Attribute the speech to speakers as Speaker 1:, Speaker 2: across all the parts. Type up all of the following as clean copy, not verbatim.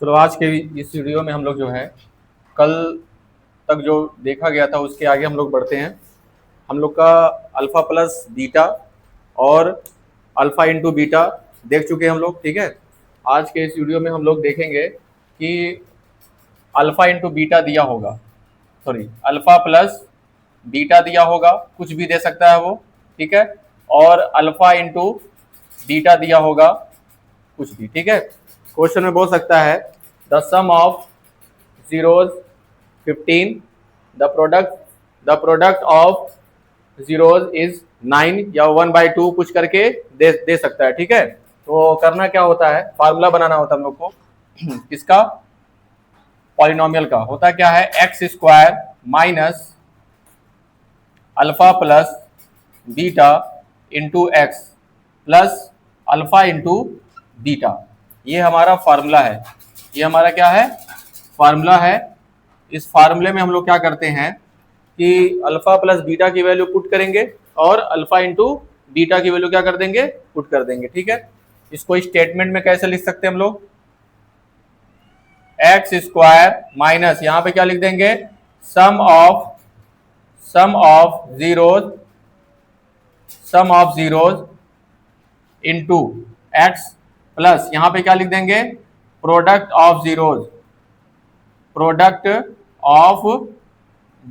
Speaker 1: चलो आज के इस वीडियो में हम लोग जो है कल तक जो देखा गया था उसके आगे हम लोग बढ़ते हैं। हम लोग का अल्फा प्लस बीटा और अल्फा इंटू बीटा देख चुके हैं हम लोग, ठीक है। आज के इस वीडियो में हम लोग देखेंगे कि अल्फा इंटू बीटा दिया होगा, सॉरी अल्फा प्लस बीटा दिया होगा, कुछ भी दे सकता है वो, ठीक है। और अल्फा इंटू बीटा दिया होगा कुछ भी, ठीक है। क्वेश्चन में बोल सकता है the sum of zeros 15, the product of zeros is 9 या 1/2 कुछ करके दे सकता है, ठीक है। तो करना क्या होता है, फार्मूला बनाना होता है हम लोग को किसका, पॉलिनोमियल का। होता क्या है, x square minus alpha plus beta into x plus alpha into beta. ये हमारा फार्मूला है, ये हमारा क्या है, फार्मूला है। इस फार्मूले में हम लोग क्या करते हैं कि अल्फा प्लस बीटा की वैल्यू पुट करेंगे और अल्फा इंटू बीटा की वैल्यू क्या कर देंगे, पुट कर देंगे, ठीक है। इसको स्टेटमेंट में कैसे लिख सकते हैं हम लोग, एक्स स्क्वायर माइनस यहां पे क्या लिख देंगे, sum of zeros into x plus यहां पे क्या लिख देंगे, प्रोडक्ट ऑफ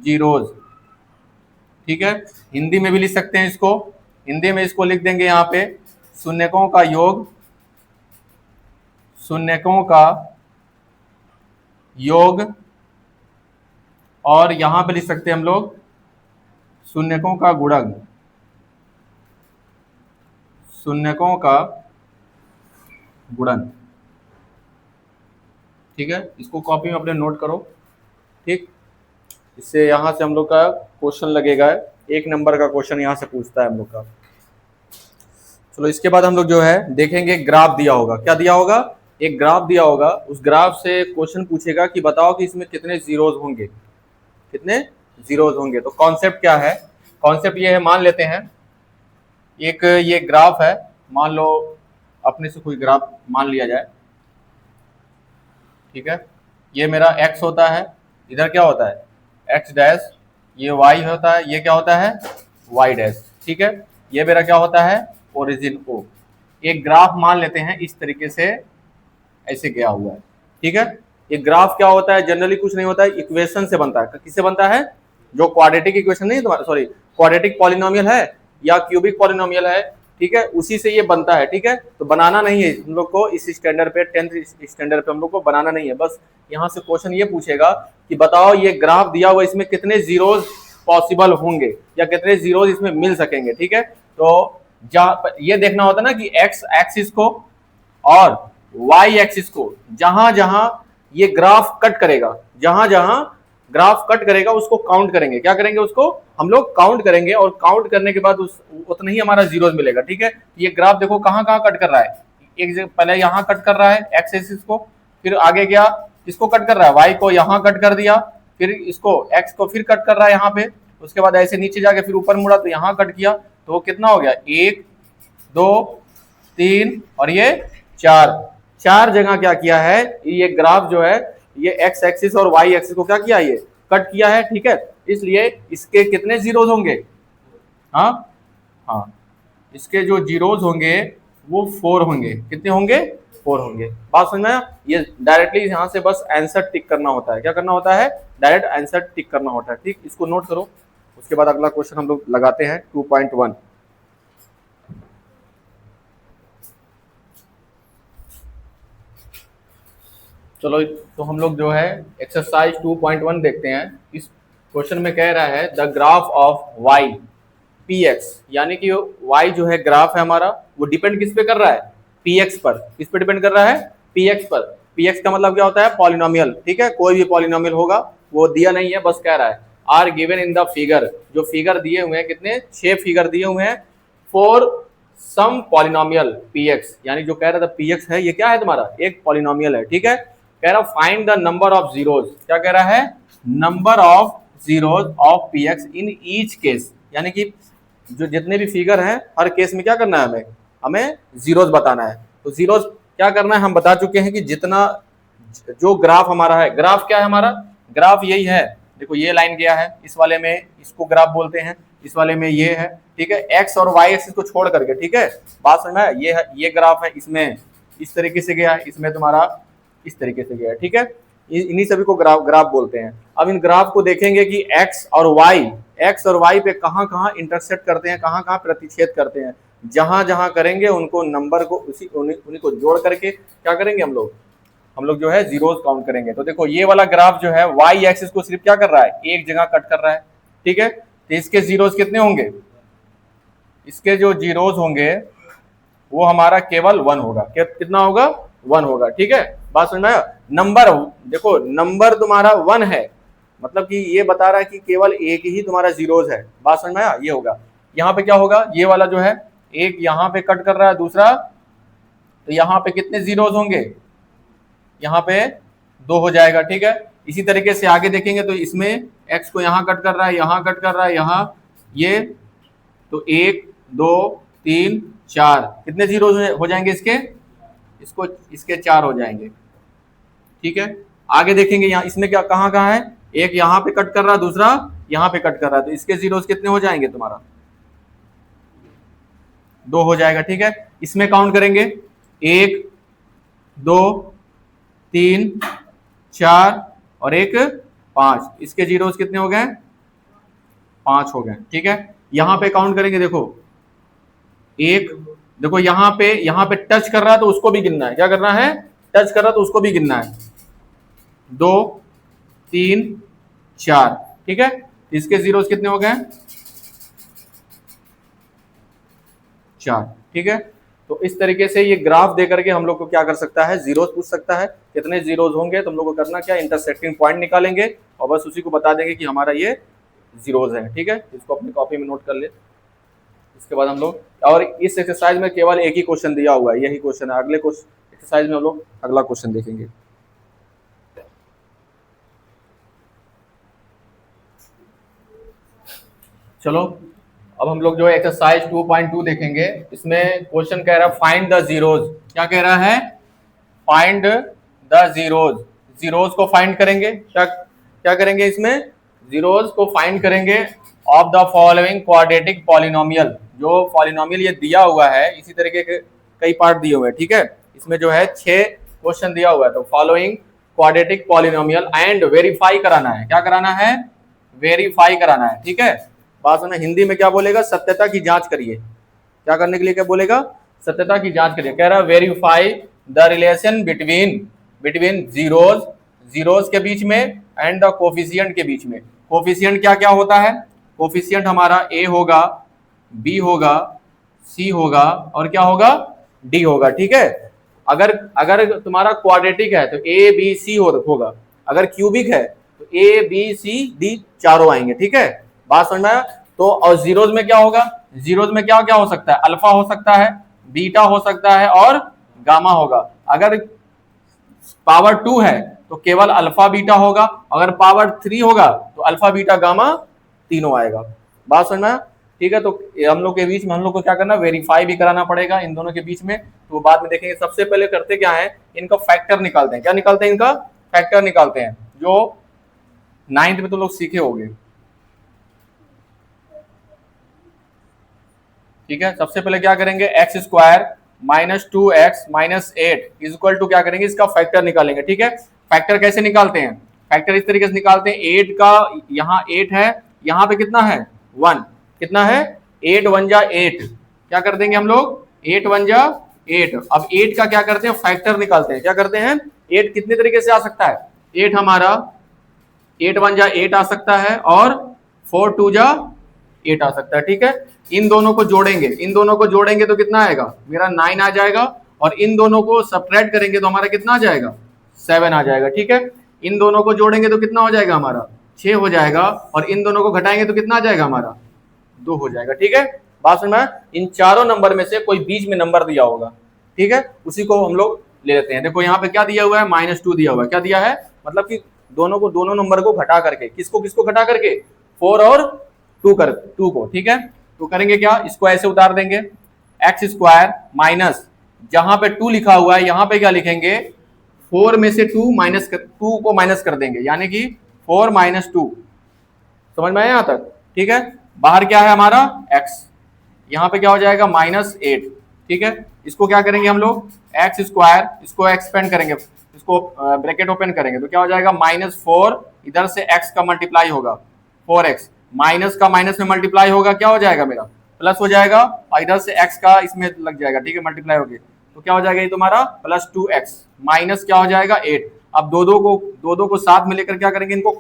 Speaker 1: जीरोज, ठीक है। हिंदी में भी लिख सकते हैं इसको, हिंदी में इसको लिख देंगे यहाँ पे शून्यकों का योग, और यहां पे लिख सकते हैं हम लोग शून्यकों का गुणन, ठीक है। इसको कॉपी में अपने नोट करो, ठीक। इससे यहां से हम लोग का क्वेश्चन लगेगा, 1 नंबर का क्वेश्चन यहां से पूछता है हम लोग का। चलो इसके बाद हम लोग जो है देखेंगे, ग्राफ दिया होगा, क्या दिया होगा, एक ग्राफ दिया होगा। उस ग्राफ से क्वेश्चन पूछेगा कि बताओ कि इसमें कितने जीरोज होंगे, तो कॉन्सेप्ट क्या है, कॉन्सेप्ट ये है, मान लेते हैं एक ये ग्राफ है, मान लो अपने से कोई ग्राफ मान लिया जाए, ठीक है। ये मेरा x होता है, इधर क्या होता है x डैश, ये y होता है, ये क्या होता है y डैश, ठीक है। ये मेरा क्या होता है, ओरिजिन O। एक ग्राफ मान लेते हैं इस तरीके से, ऐसे गया हुआ है, ठीक है। ये ग्राफ क्या होता है, जनरली कुछ नहीं होता है, इक्वेशन से बनता है। किससे बनता है, जो क्वाड्रेटिक इक्वेशन नहीं तुम्हारा, सॉरी क्वाड्रेटिक पॉलिनोमियल है या क्यूबिक पॉलिनोमियल है, ठीक है, उसी से ये बनता है, ठीक है। तो बनाना नहीं है हम लोग को इस स्टैंडर्ड पे, 10th स्टैंडर्ड पे हम लोग को बनाना नहीं है। बस यहाँ से क्वेश्चन ये पूछेगा कि बताओ ये ग्राफ दिया हुआ, इसमें कितने जीरोज पॉसिबल होंगे या कितने जीरोज इसमें मिल सकेंगे, ठीक है। तो ये देखना होता है ना कि एक्स एक्सिस को और वाई एक्सिस को जहां जहां ये ग्राफ कट करेगा, जहां जहां ग्राफ कट करेगा उसको काउंट करेंगे, क्या करेंगे, उसको हम लोग काउंट करेंगे, और काउंट करने के बाद उतना ही हमारा जीरोज मिलेगा, ठीक है। ये ग्राफ देखो कहां कहां कट कर रहा है, एक पहले यहां कट कर रहा है एक्स एक्सिस को, फिर आगे गया इसको कट कर रहा है, वाई को यहां कट कर दिया, फिर इसको एक्स को फिर कट कर रहा है यहाँ पे, उसके बाद ऐसे नीचे जाके फिर ऊपर मुड़ा तो यहाँ कट किया, तो कितना हो गया, 1 2 3 और ये 4 जगह क्या किया है, ये ग्राफ जो है ये एक्स एक्सिस और वाई एक्सिस को क्या किया, ये कट किया है, ठीक है। इसलिए इसके कितने जीरोज होंगे, हाँ इसके जो जीरोज होंगे वो 4 होंगे, कितने होंगे, 4 होंगे। बात समझ में आया? ये डायरेक्टली यहां से बस आंसर टिक करना होता है, क्या करना होता है, डायरेक्ट आंसर टिक करना होता है, ठीक। इसको नोट करो, उसके बाद अगला क्वेश्चन हम लोग लगाते हैं 2.1। चलो तो हम लोग जो है एक्सरसाइज 2.1 देखते हैं। इस क्वेश्चन में कह रहा है the graph of y px, यानी कि y जो है ग्राफ है हमारा, वो डिपेंड किस पे कर रहा है, px पर। किस पे डिपेंड कर रहा है, px पर। px का मतलब क्या होता है, पॉलिनोमियल, ठीक है। कोई भी पॉलिनोमियल होगा, वो दिया नहीं है, बस कह रहा है are given in the figure, जो फिगर दिए हुए हैं, कितने 6 फिगर दिए हुए हैं, फॉर सम पॉलिनोमियल px, यानी जो कह रहा था px है, ये क्या है तुम्हारा, एक पॉलिनोमियल है, ठीक है। कह रहा find the number of zeros, क्या कह रहा है, number of zeros of px in each case, यानी कि जो जितने भी फिगर हैं हर केस में क्या करना है, हमें जीरोज बताना है। तो जीरोज क्या करना है, हम बता चुके हैं कि जितना जो ग्राफ हमारा है, ग्राफ क्या है हमारा, ग्राफ यही है, देखो ये लाइन गया है, इस वाले में इसको ग्राफ बोलते हैं, इस वाले में ये है, ठीक है, एक्स और वाई एक्सिस को छोड़ करके, ठीक है, बात समझ में आया? ये है, ये ग्राफ है, इसमें इस तरीके से गया है, इसमें तुम्हारा इस तरीके से गया है, ठीक है, इन्हीं सभी को ग्राफ ग्राफ बोलते हैं। अब इन ग्राफ को देखेंगे कि एक्स और वाई पे कहाँ कहाँ इंटरसेक्ट करते हैं, कहाँ कहाँ प्रतिच्छेद करते हैं, जहां जहां करेंगे उनको नंबर को उन्हीं को जोड़ करके क्या करेंगे हम लोग जो है जीरोस काउंट करेंगे। तो देखो ये वाला ग्राफ जो है वाई एक्सिस को सिर्फ क्या कर रहा है, एक जगह कट कर रहा है, ठीक है, तो इसके जीरोस कितने होंगे, इसके जो जीरोस होंगे वो हमारा केवल 1 होगा, कितना होगा, 1 होगा, ठीक है, बात समझ में आया? नंबर देखो, नंबर तुम्हारा 1 है, मतलब कि ये बता रहा है कि केवल एक ही तुम्हारा जीरोस है, बात समझ में आया? ये होगा, यहाँ पे क्या होगा, ये वाला जो है एक यहाँ पे कट कर रहा है, दूसरा, तो यहाँ पे कितने जीरोस होंगे, यहाँ पे 2 हो जाएगा, ठीक है। इसी तरीके से आगे देखेंगे तो इसमें x को यहाँ कट कर रहा है, यहाँ कट कर रहा है, यहाँ ये, तो 1 2 3 4 कितने जीरो हो जाएंगे इसके 4 हो जाएंगे, ठीक है। आगे देखेंगे यहाँ इसमें क्या कहाँ कहाँ है, एक यहाँ पे कट कर रहा है, दूसरा यहाँ पे कट कर रहा है, तो इसके जीरोस कितने हो जाएंगे तुम्हारा, 2 हो जाएगा, ठीक है। इसमें काउंट करेंगे 1 2 3 4 और 1 5, इसके जीरोस कितने हो गए, 5 हो गए, ठीक है। यहां पे काउंट करेंगे, देखो एक, देखो यहाँ पे टच कर रहा है तो उसको भी गिनना है, क्या करना है, टच कर रहा है तो उसको भी गिनना है, 2 3 4, ठीक है, इसके जीरोस कितने हो गए, 4, ठीक है। तो इस तरीके से ये ग्राफ दे करके हम लोग को क्या कर सकता है, जीरोस पूछ सकता है, कितने जीरोस होंगे, तो हम लोग को करना क्या, इंटरसेक्टिंग पॉइंट निकालेंगे और बस उसी को बता देंगे कि हमारा ये जीरोस है, ठीक है। इसको अपनी कॉपी में नोट कर ले। इसके बाद हम लोग, और इस एक्सरसाइज में केवल एक ही क्वेश्चन दिया हुआ है, यही क्वेश्चन है, अगले एक्सरसाइज में हम लोग अगला क्वेश्चन देखेंगे। चलो अब हम लोग जो है एक्सरसाइज 2.2 देखेंगे। इसमें क्वेश्चन कह रहा है फाइंड द जीरोज, क्या कह रहा है, फाइंड द जीरोज, जीरोज को फाइंड करेंगे, क्या करेंगे, इसमें जीरोज को फाइंड करेंगे of the following quadratic polynomial, जो पॉलिनोमियल ये दिया हुआ है, इसी तरीके के कई पार्ट दिए हुए हैं, ठीक है। इसमें जो है 6 क्वेश्चन दिया हुआ है, तो following quadratic polynomial and verify कराना है, क्या कराना है, वेरीफाई कराना है, ठीक है। बात सुना, हिंदी में क्या बोलेगा, सत्यता की जांच करिए, क्या करने के लिए क्या बोलेगा, सत्यता की जांच करिए। कह रहा है verify the relation between zeros के बीच में एंड द कोफिशिएंट के बीच में। कोफिशिएंट क्या क्या होता है, कोफिशिएंट हमारा ए होगा, बी होगा, सी होगा और क्या होगा, डी होगा, ठीक है। अगर तुम्हारा क्वाड्रेटिक है तो ए बी सी होगा, अगर क्यूबिक है तो ए बी सी डी चारों आएंगे, ठीक है, बात समझ में आया। तो और जीरोज में क्या होगा, जीरोज में क्या क्या हो सकता है, अल्फा हो सकता है, बीटा हो सकता है और गामा होगा। अगर पावर 2 है तो केवल अल्फा बीटा होगा, अगर पावर 3 होगा तो अल्फा बीटा गामा तीनों आएगा, बात समझ में आया, ठीक है। तो हम लोग के बीच में हम लोग को क्या करना, वेरीफाई भी कराना पड़ेगा इन दोनों के बीच में, तो बाद में देखेंगे। सबसे पहले करते क्या है, इनका फैक्टर निकालते हैं, क्या निकालते हैं, इनका फैक्टर निकालते हैं, जो 9th में तो लोग सीखे होंगे, ठीक है। सबसे पहले क्या करेंगे, x square minus 2x minus 8 is equal to क्या करेंगे, इसका फैक्टर निकालेंगे, ठीक है। फैक्टर कैसे निकालते हैं, फैक्टर इस तरीके से निकालते हैं, 8 का यहाँ 8 है, यहाँ पे कितना है 1, कितना है 8 1 जा 8, क्या कर देंगे हम लोग 8 1 जा 8। अब 8 का क्या करते हैं, फैक्टर निकालते हैं, क्या करते हैं, 8 कितने तरीके से आ सकता है, 8 हमारा 8 1 जा 8 आ सकता है और 4 2 जा 8 आ सकता है, ठीक है। इन दोनों को जोड़ेंगे तो कितना आएगा, मेरा 9 आ जाएगा, और इन दोनों को सब्ट्रैक्ट करेंगे तो हमारा कितना आ जाएगा, 7 आ जाएगा, ठीक है। इन दोनों को जोड़ेंगे तो कितना हो जाएगा हमारा 6 हो जाएगा, और इन दोनों को घटाएंगे तो कितना आ जाएगा हमारा 2 हो जाएगा, ठीक है। बात समझ में, इन चारों नंबर में से कोई बीच में नंबर दिया होगा, ठीक है, उसी को हम लोग ले लेते हैं। देखो यहाँ पे क्या दिया हुआ है, -2 दिया हुआ है, क्या दिया है, मतलब कि दोनों नंबर को घटा करके, किसको घटा करके, 4 और 2 को, ठीक है। तो करेंगे क्या, इसको ऐसे उतार देंगे, एक्स स्क्वायर माइनस, जहां पे 2 लिखा हुआ है यहां पे क्या लिखेंगे 4 में से 2 को माइनस कर देंगे, यानी कि 4 - 2। समझ में आया यहाँ तक? ठीक है, बाहर क्या है हमारा x, यहाँ पे क्या हो जाएगा -8। ठीक है, इसको क्या करेंगे हम लोग, एक्स स्क्वायर, इसको एक्सपेंड करेंगे, इसको ब्रैकेट ओपन करेंगे तो क्या हो जाएगा -4, इधर से x का मल्टीप्लाई होगा 4x, माइनस का माइनस में मल्टीप्लाई होगा, क्या हो जाएगा मेरा प्लस हो जाएगा, और इधर से x का इसमें लग जाएगा। ठीक है, मल्टीप्लाई हो गया तो क्या हो जाएगा ये तुम्हारा +2x, माइनस क्या हो जाएगा 8। अब दो को साथ में लेकर क्या करेंगे, इनको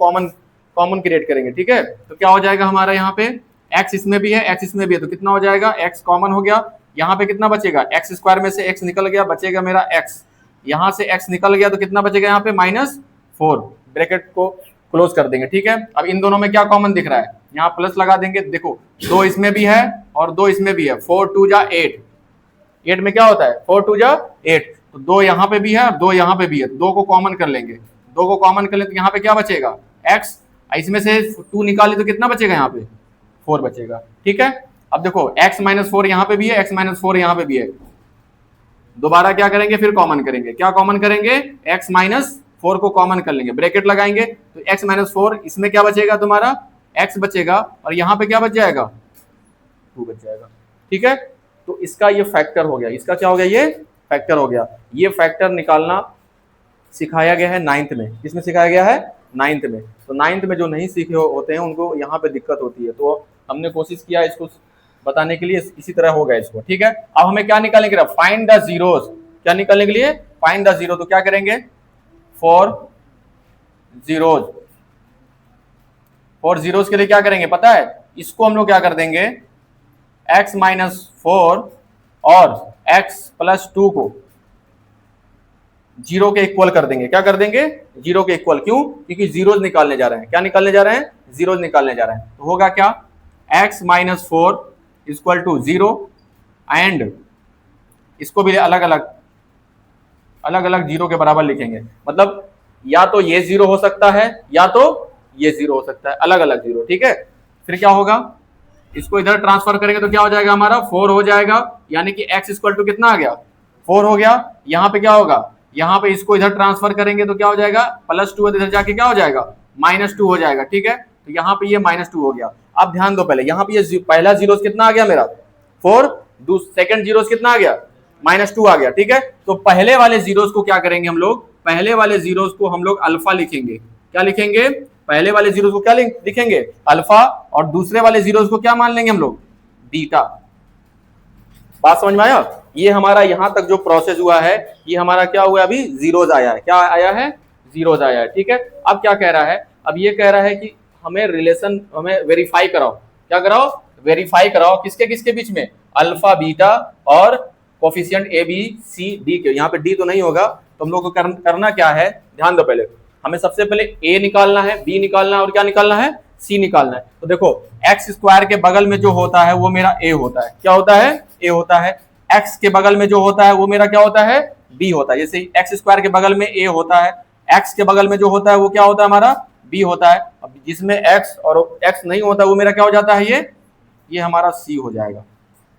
Speaker 1: कॉमन क्रिएट करेंगे। ठीक है, तो क्या हो जाएगा हमारा यहाँ पे x इसमें भी है, x इसमें भी है, तो कितना हो जाएगा, x कॉमन हो गया। यहाँ पे कितना बचेगा, एक्स स्क्वायर में से x निकल गया, बचेगा मेरा x, यहाँ से x निकल गया तो कितना बचेगा यहाँ पे -4, ब्रैकेट को क्लोज कर देंगे। ठीक है, अब इन दोनों में क्या कॉमन दिख रहा है, यहाँ प्लस लगा देंगे। देखो 2 इसमें भी है और 2 इसमें भी है, 4 2 जा 8, 8 में क्या होता है 4 2 जा 8, तो 2 यहाँ पे भी है, 2 यहाँ पे भी है, 2 को कॉमन कर लेंगे, 2 को कॉमन कर लेंगे तो यहाँ पे क्या बचेगा x, इसमें से 2 निकाले तो कितना बचेगा यहाँ पे 4 बचेगा। ठीक है, अब देखो x - 4 यहाँ पे भी है, x - 4 यहाँ पे भी है, दोबारा क्या करेंगे फिर कॉमन करेंगे, क्या कॉमन करेंगे, x - 4 को कॉमन कर लेंगे, ब्रैकेट लगाएंगे तो x - 4, इसमें क्या बचेगा तुम्हारा x बचेगा, और यहाँ पे क्या बच जाएगा 2 बच जाएगा। ठीक है, तो इसका ये फैक्टर हो गया, इसका क्या हो गया, ये फैक्टर हो गया। ये फैक्टर निकालना सिखाया गया है 9th में, किसमें सिखाया गया है 9th में। तो 9th में जो नहीं सीखे होते हैं उनको यहाँ पे दिक्कत होती है, तो हमने कोशिश किया इसको बताने के लिए, इसी तरह होगा इसको। ठीक है, अब हमें क्या निकालने के लिए, फाइंड द जीरोस, क्या निकालने के लिए, फाइंड द जीरो, तो क्या करेंगे, फॉर जीरोस के लिए क्या करेंगे पता है, इसको हम लोग क्या कर देंगे, x - 4 और x + 2 को 0 के इक्वल कर देंगे। क्या कर देंगे, 0 के इक्वल, क्यों, क्योंकि जीरोज निकालने जा रहे हैं, क्या निकालने जा रहे हैं, जीरोज निकालने जा रहे हैं। तो होगा क्या, x - 4 = 0, एंड इसको भी अलग अलग 0 के बराबर लिखेंगे, मतलब या तो ये 0 हो सकता है या तो ये 0 हो सकता है, अलग अलग 0। ठीक है, फिर क्या होगा, इसको इधर ट्रांसफर करेंगे तो क्या हो जाएगा हमारा 4 हो जाएगा, यानी कि x = कितना आ गया 4 हो गया। यहाँ पे क्या होगा, यहाँ पे इसको इधर ट्रांसफर करेंगे तो क्या हो जाएगा +2, इधर जाके क्या हो जाएगा -2 हो जाएगा। ठीक है, तो यहाँ पे ये -2 हो गया। अब ध्यान दो, पहले यहाँ पे ये पहला जीरोस कितना आ गया मेरा 4, सेकंड जीरोस कितना आ गया -2 आ गया। ठीक है, तो पहले वाले जीरोस को क्या करेंगे हम लोग, पहले वाले जीरोस को हम लोग अल्फा लिखेंगे। क्या लिखेंगे, पहले वाले जीरोस को क्या लिखेंगे अल्फा, और दूसरे वाले जीरोस को क्या मान लेंगे हम लोग बीटा। बात समझ में आया, ये हमारा यहाँ तक जो प्रोसेस हुआ है, ये हमारा क्या हुआ, अभी जीरोज आया है, क्या आया है, जीरोज आया है। ठीक है, अब क्या कह रहा है, अब ये कह रहा है कि हमें रिलेशन, हमें वेरीफाई कराओ, क्या कराओ, वेरीफाई कराओ, किसके किसके बीच में, अल्फा बीटा और coefficient A B C D के। यहाँ पे डी तो नहीं होगा, तो हम लोग को करना क्या है, ध्यान दो, पहले हमें सबसे पहले ए निकालना है, बी निकालना है, और क्या निकालना है, सी निकालना है। तो देखो एक्स स्क्वायर के बगल में जो होता है वो मेरा ए होता है, क्या होता है, ए होता है। एक्स के बगल में जो होता है वो मेरा क्या होता है, बी होता है। जैसे एक्स स्क्वायर के बगल में ए होता है, एक्स के बगल में जो होता है वो क्या होता है, हमारा बी होता है। अब जिसमें एक्स और एक्स नहीं होता वो मेरा क्या हो जाता है, ये हमारा सी हो जाएगा।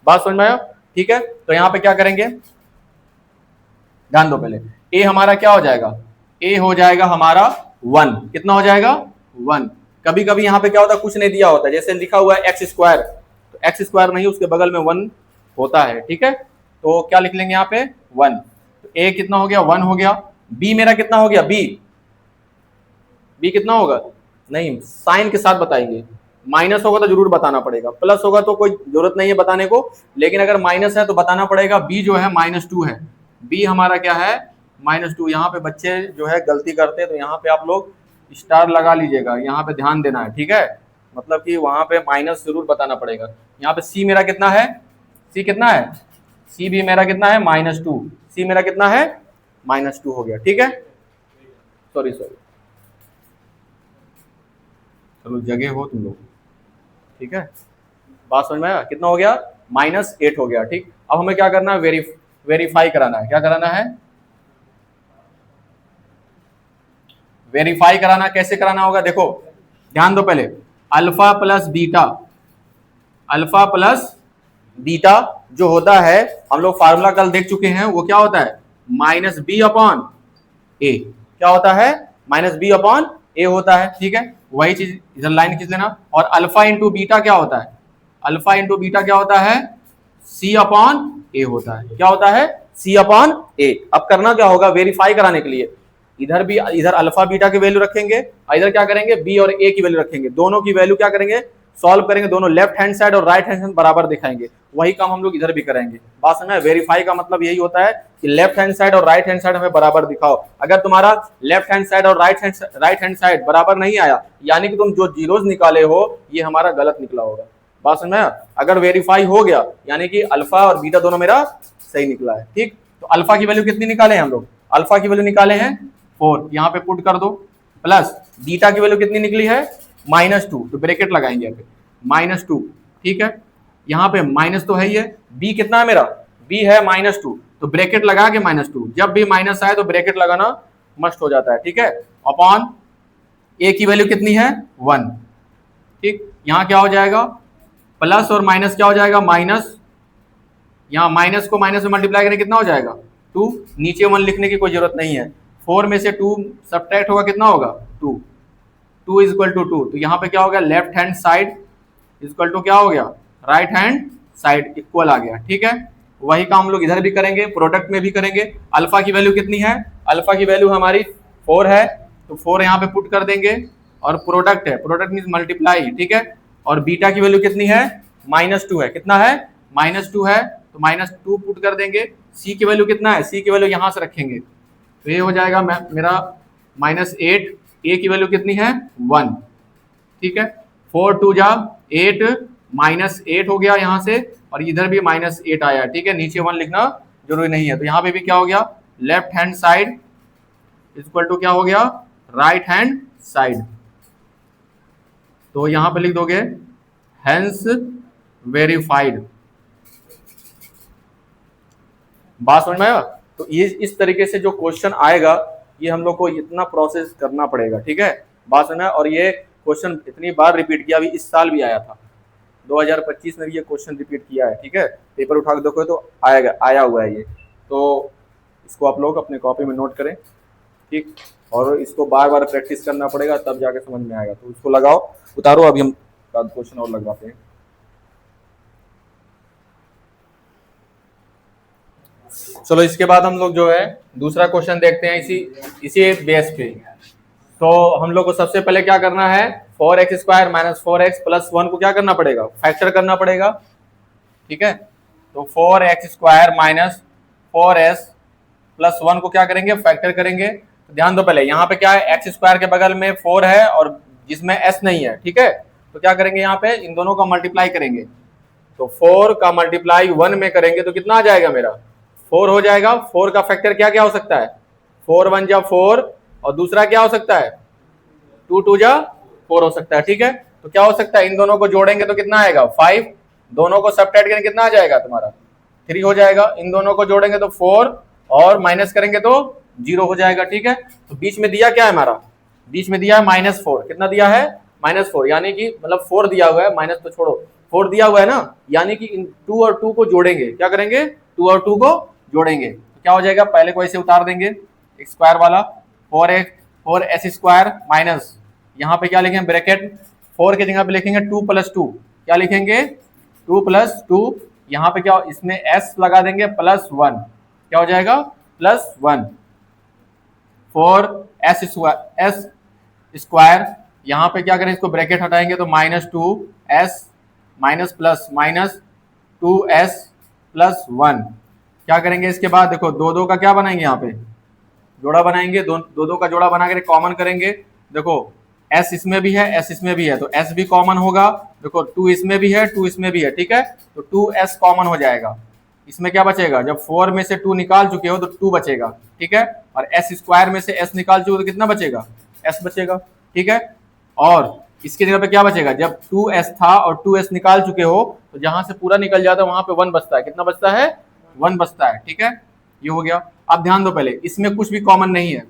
Speaker 1: बात समझ में आया, ठीक है। तो यहाँ पे क्या करेंगे, ध्यान दो, पहले ए हमारा क्या हो जाएगा, ए हो जाएगा हमारा 1, कितना हो जाएगा 1। कभी कभी यहाँ पे क्या होता है, कुछ नहीं दिया होता है, जैसे लिखा हुआ है एक्स स्क्वायर, तो एक्स स्क्वायर नहीं, उसके बगल में 1 होता है। ठीक है, तो क्या लिख लेंगे यहाँ पे 1, तो ए कितना हो गया 1 हो गया। बी मेरा कितना हो गया, बी कितना होगा, नहीं साइन के साथ बताएंगे, माइनस होगा तो जरूर बताना पड़ेगा, प्लस होगा तो कोई जरूरत नहीं है बताने को, लेकिन अगर माइनस है तो बताना पड़ेगा। बी जो है -2 है, बी हमारा क्या है -2। यहाँ पे बच्चे जो है गलती करते हैं, तो यहाँ पे आप लोग स्टार लगा लीजिएगा, यहाँ पे ध्यान देना है, ठीक है, मतलब कि वहां पे माइनस जरूर बताना पड़ेगा। यहाँ पे सी मेरा कितना है, सी कितना है, सी भी मेरा कितना है -2, सी मेरा कितना है -2 हो गया। ठीक है, सॉरी चलो जगह हो तुम लोग, ठीक है, बात समझ में आया, कितना हो गया -8 हो गया। ठीक, अब हमें क्या करना है, वेरीफाई कराना है। क्या कराना है, वेरीफाई कराना। कैसे कराना होगा, देखो ध्यान दो, पहले अल्फा प्लस बीटा जो होता है, हम लोग फार्मूला कल देख चुके हैं, वो क्या होता है -b/, ए, क्या होता है, माइनस बी अपॉन ए होता है, ठीक है। वही चीज इधर लाइन खींच लेना। और अल्फा इंटू बीटा क्या होता है, अल्फा इंटू बीटा क्या होता है, सी अपॉन ए होता है, क्या होता है, सी अपॉन ए। अब करना क्या होगा, वेरीफाई कराने के लिए इधर भी, इधर अल्फा बीटा की वैल्यू रखेंगे और इधर क्या करेंगे, बी और ए की वैल्यू रखेंगे, दोनों की वैल्यू क्या करेंगे, सॉल्व करेंगे, दोनों लेफ्ट हैंड साइड और राइट हैंड साइड बराबर दिखाएंगे। वही काम हम लोग इधर भी करेंगे। बात समझ में, वेरीफाई का मतलब यही होता है कि लेफ्ट हैंड साइड और राइट हैंड साइड हमें बराबर दिखाओ। अगर तुम्हारा लेफ्ट हैंड साइड और राइट हैंड साइड बराबर नहीं आया, यानी कि तुम जो जीरोस निकाले हो ये हमारा गलत निकला होगा। बात समझ में, अगर वेरीफाई हो गया यानी कि अल्फा और बीटा दोनों मेरा सही निकला है, ठीक। तो अल्फा की वैल्यू कितनी निकाले हैं हम लोग, अल्फा की वैल्यू निकाले हैं 4, यहाँ पे पुट कर दो, प्लस बीटा की वैल्यू कितनी निकली है, -2, तो ब्रैकेट लगाएंगे यहाँ पे -2, ठीक है। यहाँ पे माइनस तो है ही है, बी कितना है मेरा, बी है -2, तो ब्रैकेट लगा के -2, जब भी माइनस आए तो ब्रैकेट लगाना मस्ट हो जाता है, ठीक है। अपॉन ए की वैल्यू कितनी है 1, ठीक। यहाँ क्या हो जाएगा, प्लस और माइनस क्या हो जाएगा, माइनस, यहाँ माइनस को माइनस में मल्टीप्लाई करें कितना हो जाएगा 2, नीचे 1 लिखने की कोई जरूरत नहीं है, 4 में से 2 सब्ट्रैक्ट होगा कितना होगा 2, 2 इज इक्वल टू 2, तो यहाँ पे क्या हो गया, left hand side equal to क्या हो गया, राइट हैंड साइड इक्वल आ गया, ठीक है। वही काम हम लोग इधर भी करेंगे, प्रोडक्ट में भी करेंगे। अल्फा की वैल्यू कितनी है, अल्फा की वैल्यू हमारी 4 है, तो 4 यहाँ पे पुट कर देंगे, और प्रोडक्ट है, प्रोडक्ट मीन मल्टीप्लाई, ठीक है। और बीटा की वैल्यू कितनी है, -2 है, कितना है, -2 है, तो -2 पुट कर देंगे। सी की वैल्यू कितना है, सी की वैल्यू यहाँ से रखेंगे, तो ये हो जाएगा मेरा -8, ए की वैल्यू कितनी है 1, ठीक है। 4 2 जा 8, -8 हो गया यहाँ से, और इधर भी -8 आया, ठीक है। नीचे 1 लिखना जरूरी नहीं है, तो यहाँ पे भी क्या हो गया, left hand side equal to क्या हो गया, राइट हैंड साइड, तो यहाँ पे लिख दोगे हेंस वेरीफाइड। बात समझ में आया। तो ये इस तरीके से जो क्वेश्चन आएगा ये हम लोग को इतना प्रोसेस करना पड़ेगा, ठीक है। बात समझ में, और ये क्वेश्चन इतनी बार रिपीट किया, अभी इस साल भी आया था, 2025 में भी ये क्वेश्चन रिपीट किया है, ठीक है। पेपर उठा के देखो तो आएगा, आया हुआ है ये, तो इसको आप लोग अपने कॉपी में नोट करें, ठीक। और इसको बार बार प्रैक्टिस करना पड़ेगा तब जाके समझ में आएगा, तो उसको लगाओ, उतारो, अभी हम क्वेश्चन और लगाते हैं। चलो इसके बाद हम लोग जो है दूसरा क्वेश्चन देखते हैं इसी बेस पे। तो हम लोग को सबसे पहले क्या करना है, 4x square minus 4x plus 1 को क्या करना पड़ेगा, फैक्टर करना पड़ेगा, ठीक है। तो 4x square minus 4s plus 1 को क्या करेंगे, फैक्टर करेंगे। तो ध्यान दो, पहले यहाँ पे क्या है, x स्क्वायर के बगल में 4 है और जिसमें s नहीं है, ठीक है। तो क्या करेंगे, यहाँ पे इन दोनों का मल्टीप्लाई करेंगे, तो 4 का मल्टीप्लाई 1 में करेंगे तो कितना आ जाएगा मेरा, 4 हो जाएगा। 4 का फैक्टर क्या क्या हो सकता है, 4 1 जा 4, और दूसरा क्या हो सकता है 2 2 जा 4 हो सकता है, ठीक है। तो क्या हो सकता है, इन दोनों को जोड़ेंगे तो कितना आएगा 5, दोनों को सब्ट्रैक्ट करेंगे कितना आ जाएगा तुम्हारा 3 हो जाएगा। इन दोनों को जोड़ेंगे तो 4 और माइनस करेंगे तो 0 हो जाएगा, ठीक है। तो बीच में दिया क्या है हमारा, बीच में दिया है -4, कितना दिया है -4, यानी कि मतलब 4 दिया हुआ है, माइनस तो छोड़ो, 4 दिया हुआ है ना, यानी कि इन 2 और 2 को जोड़ेंगे, क्या करेंगे 2 और 2 को जोड़ेंगे, तो क्या हो जाएगा, पहले को ऐसे उतार देंगे स्क्वायर वाला, 4s स्क्वायर माइनस, यहाँ पे क्या लिखेंगे ब्रैकेट, 4 के जगह पे लिखेंगे 2 + 2, क्या लिखेंगे 2 + 2, यहाँ पे क्या इसमें s लगा देंगे +1, क्या हो जाएगा +1, 4s स्क्वायर, यहाँ पे क्या करें, इसको ब्रैकेट हटाएंगे तो -2s minus plus minus 2s + 1, क्या करेंगे इसके बाद, देखो 2 2 का क्या बनाएंगे, यहाँ पे जोड़ा बनाएंगे, 2 2 का जोड़ा बना कर कॉमन करेंगे, देखो s इसमें भी है s इसमें भी है, तो s भी कॉमन होगा, देखो 2 इसमें भी है 2 इसमें भी है, ठीक है। तो 2s कॉमन हो जाएगा, इसमें क्या बचेगा, जब 4 में से 2 निकाल चुके हो तो 2 बचेगा, ठीक है। और s स्क्वायर में से s निकाल चुके हो तो कितना बचेगा, s बचेगा, ठीक है। और इसके जगह पे क्या बचेगा, जब 2s था और 2s निकाल चुके हो तो जहां से पूरा निकल जाता है वहां पे 1 बचता है, कितना बचता है 1 बचता है, ठीक है। ये हो गया। अब ध्यान दो, पहले इसमें कुछ भी कॉमन नहीं है,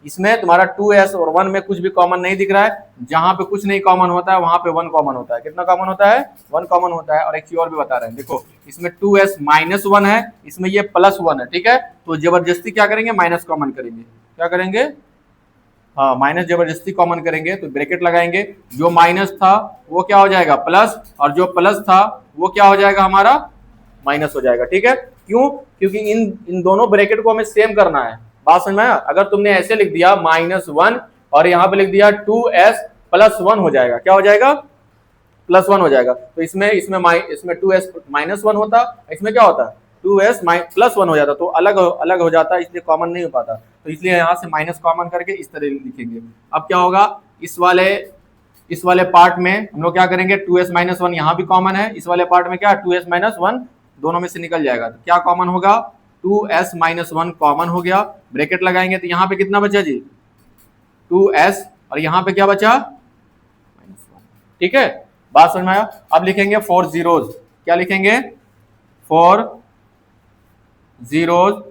Speaker 1: इसमें तुम्हारा 2s और 1 में कुछ भी कॉमन नहीं दिख रहा है, जहां पे कुछ नहीं कॉमन होता है वहां पे 1 कॉमन होता है, कितना कॉमन होता है 1 कॉमन होता है। और एक चीज और भी बता रहे हैं, देखो इसमें 2s -1 है, इसमें ये +1 है, ठीक है। तो जबरदस्ती क्या करेंगे, माइनस कॉमन करेंगे, क्या क्या करेंगे, हाँ माइनस जबरदस्ती कॉमन करेंगे तो ब्रैकेट लगाएंगे, जो माइनस था वो क्या हो जाएगा प्लस, और जो प्लस था वो क्या हो जाएगा हमारा माइनस हो जाएगा। ठीक है, क्यों, क्योंकि इन इन दोनों ब्रैकेट को हमें सेम करना है। बात समझ में आया? अगर तुमने ऐसे लिख दिया -1 और यहाँ पे लिख दिया 2s प्लस 1 हो जाएगा, क्या हो जाएगा प्लस 1 हो जाएगा। तो इसमें इसमें इसमें 2s -1 होता, इसमें क्या होता 2s प्लस 1 हो जाता, तो अलग अलग हो जाता, इसलिए कॉमन नहीं हो पाता। तो इसलिए यहाँ से माइनस कॉमन करके इस तरह लिखेंगे। अब क्या होगा, इस वाले पार्ट में हम लोग क्या करेंगे, 2s -1 यहाँ भी कॉमन है, इस वाले पार्ट में क्या 2s -1 दोनों में से निकल जाएगा, तो क्या कॉमन होगा 2s -1 कॉमन हो गया, ब्रैकेट लगाएंगे तो यहाँ पे कितना बचा जी 2s, और यहाँ पे क्या बचा -1। ठीक है, बात समझ में आया? अब लिखेंगे 4 zeros, क्या लिखेंगे 4 zeros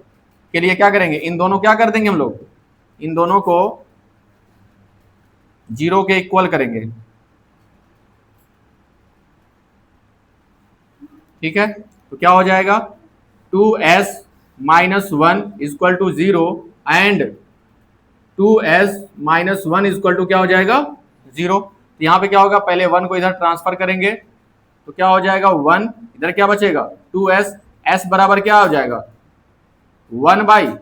Speaker 1: के लिए क्या करेंगे, इन दोनों क्या कर देंगे हम लोग, इन दोनों को 0 के इक्वल करेंगे। ठीक है, तो क्या हो जाएगा 2s -1 equal to 0 and 2s -1 equal to क्या हो जाएगा 0। तो यहाँ पे क्या होगा, पहले 1 को इधर ट्रांसफर करेंगे तो क्या हो जाएगा 1, इधर क्या बचेगा 2s, s बराबर क्या हो जाएगा 1/2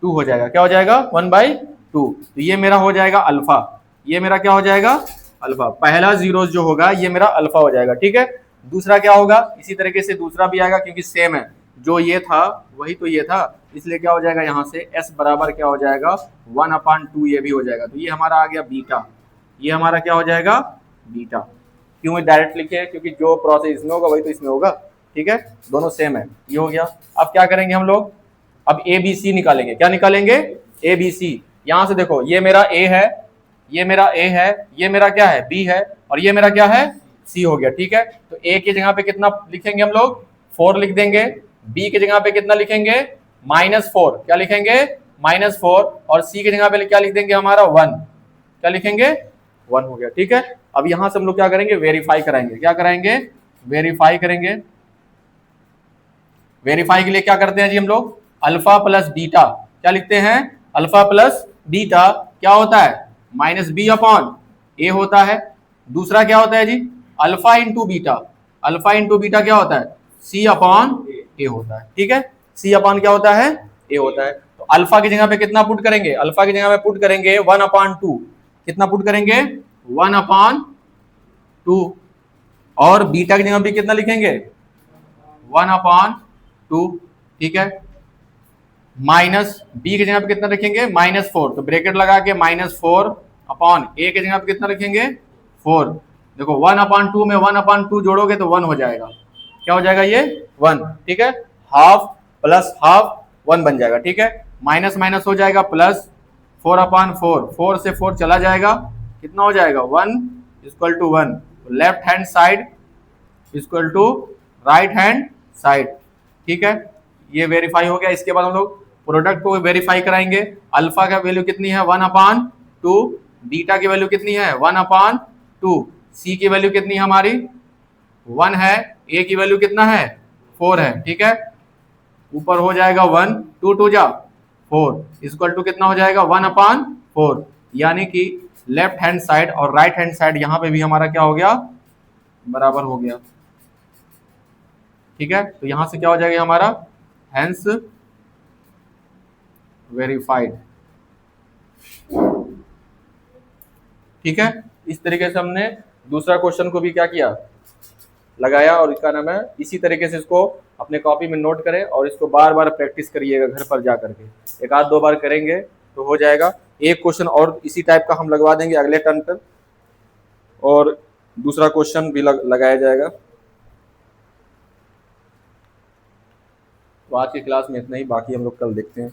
Speaker 1: हो जाएगा, क्या हो जाएगा 1/2। तो ये मेरा हो जाएगा अल्फा, ये मेरा क्या हो जाएगा अल्फा, पहला जीरोस जो होगा ये मेरा अल्फा हो जाएगा। ठीक है, दूसरा क्या होगा, इसी तरीके से दूसरा भी आएगा, क्योंकि सेम है, जो ये था वही तो ये था, इसलिए क्या हो जाएगा यहाँ से s बराबर क्या हो जाएगा 1/2 ये भी हो जाएगा। तो ये हमारा आ गया बीटा, ये हमारा क्या हो जाएगा बीटा। क्यों डायरेक्ट लिखे, क्योंकि जो प्रोसेस इसमें होगा वही तो इसमें होगा। ठीक है, दोनों सेम है, ये हो गया। अब क्या करेंगे हम लोग, अब ए बी सी निकालेंगे, क्या निकालेंगे ए बी सी। यहां से देखो ये मेरा ए है, ये मेरा ए है, ये मेरा क्या है बी है, और ये मेरा क्या है सी हो गया। ठीक है, तो ए की जगह पे कितना लिखेंगे हम लोग 4 लिख देंगे, बी की जगह पे कितना लिखेंगे -4, क्या लिखेंगे -4, और सी की जगह पे क्या लिख देंगे हमारा 1, क्या लिखेंगे 1 हो गया। ठीक है, अब यहां से हम लोग क्या करेंगे वेरीफाई कराएंगे, क्या कराएंगे वेरीफाई करेंगे। वेरीफाई के लिए क्या करते हैं जी हम लोग अल्फा प्लस बीटा, क्या लिखते हैं अल्फा प्लस बीटा क्या होता है -b/a होता है। दूसरा क्या होता है जी alpha into beta, alpha into beta क्या होता है c/a होता है। ठीक है, c/ क्या होता है a होता है। तो अल्फा की जगह पे कितना पुट करेंगे, अल्फा की जगह पे पुट करेंगे 1/2, कितना पुट करेंगे 1/2, और बीटा की जगह पे कितना लिखेंगे 1/2। ठीक है, माइनस बी की जगह पे कितना रखेंगे -4, तो ब्रैकेट लगा के -4/a की जगह पे कितना रखेंगे 4। देखो 1/2 में 1/2 जोड़ोगे तो 1 हो जाएगा, क्या हो जाएगा ये 1। ठीक है, हाफ प्लस हाफ 1 बन जाएगा। ठीक है, माइनस माइनस हो जाएगा प्लस 4/4, 4 से 4 चला जाएगा, कितना हो जाएगा 1 = 1। Left hand side equal to right hand side. ठीक है, ये वेरीफाई हो गया। इसके बाद हम लोग प्रोडक्ट को वेरीफाई कराएंगे। अल्फा का वैल्यू कितनी है 1/2, बीटा की वैल्यू कितनी है 1/2, सी की वैल्यू कितनी है हमारी 1 है, ए की वैल्यू कितना है 4 है। ठीक है, ऊपर हो जाएगा 1, 2 2 जा 4 इक्वल टू कितना हो जाएगा 1/4, यानी कि लेफ्ट हैंड साइड और राइट हैंड साइड यहाँ पे भी हमारा क्या हो गया बराबर हो गया। ठीक है, तो यहां से क्या हो जाएगा हमारा हेंस वेरीफाइड। ठीक है, इस तरीके से हमने दूसरा क्वेश्चन को भी क्या किया लगाया, और इसका नाम है इसी तरीके से इसको अपने कॉपी में नोट करें और इसको बार बार प्रैक्टिस करिएगा घर पर जा करके, 1-2 बार करेंगे तो हो जाएगा। एक क्वेश्चन और इसी टाइप का हम लगवा देंगे अगले टर्न पर, और दूसरा क्वेश्चन भी लगाया जाएगा। तो आज की क्लास में इतना ही, बाकी हम लोग कल देखते हैं।